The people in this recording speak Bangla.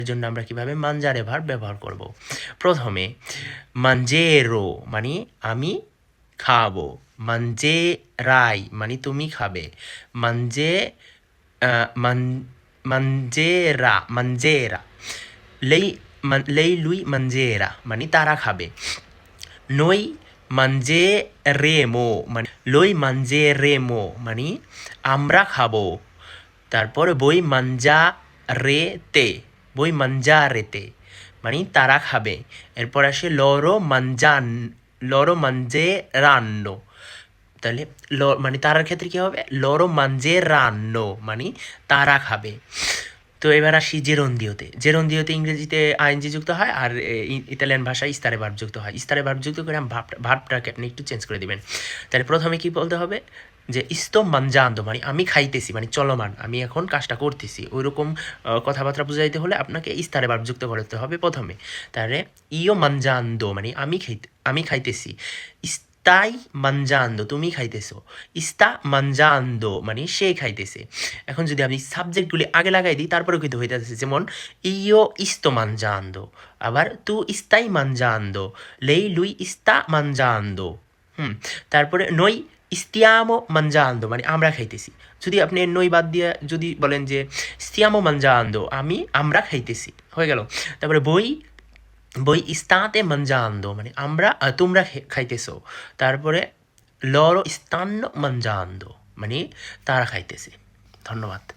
এর জন্য আমরা কিভাবে মানজারে ভার্ব ব্যবহার করব। প্রথমে মানজেরো মানে আমি খাবো, মানজেরাই মানে তুমি খাবে, মানজে মান মানজেরা মানজেরা লেই লেই লুই মানজেরা মানে তারা খাবে। noi mangeremo মানে লই mangeremo মানে আমরা খাবো। তারপরে voi mangiarete মানে তারা খাবে। এরপর আসে loro mangeranno, তাহলে মানে তারার ক্ষেত্রে কি হবে, loro mangeranno মানে তারা খাবে। তো এবার আসি জেরন্দিওতে। জেরন্দিওতে ইংরেজিতে আইএনজি যুক্ত হয়, আর ইতালিয়ান ভাষায় ইস্তারে ভার্ব যুক্ত হয়। ইস্তারে ভার্ব যুক্ত করে ভার্বটাকে আপনি একটু চেঞ্জ করে দিবেন। তাহলে প্রথমে কি বলতে হবে যে ইস্তো মানজান্দো মানে আমি খাইতেছি, মানে চলমান, আমি এখন কাজটা করতেছি, ওইরকম কথাবার্তা বুঝাইতে হলে আপনাকে ইস্তারে ভার্ব যুক্ত করতে হবে প্রথমে। তাহলে ইও মানজান্দো মানে আমি খাইতেছি। তাই মানজান্দো তুমি খাইতেছো, ইস্তা মানজান্দো মানে সে খাইতেছে। এখন যদি আমি সাবজেক্টগুলি আগে লাগাই দিই তারপরেও কিন্তু হইতেছে, যেমন ইয়ো ইস্তো মানজান্দো, আবার তু ইস্তাই মানজান্দো, লেই লুই ইস্তা মানজান্দো। তারপরে নই স্তিয়ামো মানজান্দো মানে আমরা খাইতেছি। যদি আপনি নই বাদ দিয়ে যদি বলেন যে স্তিয়ামো মানজান্দো আমরা খাইতেছি, হয়ে গেল। তারপরে বই ইস্তাতে মানজান্দো মানে তোমরা খাইতেছো। তারপরে লরো stanno mangiando মানে তারা খাইতেছে। ধন্যবাদ।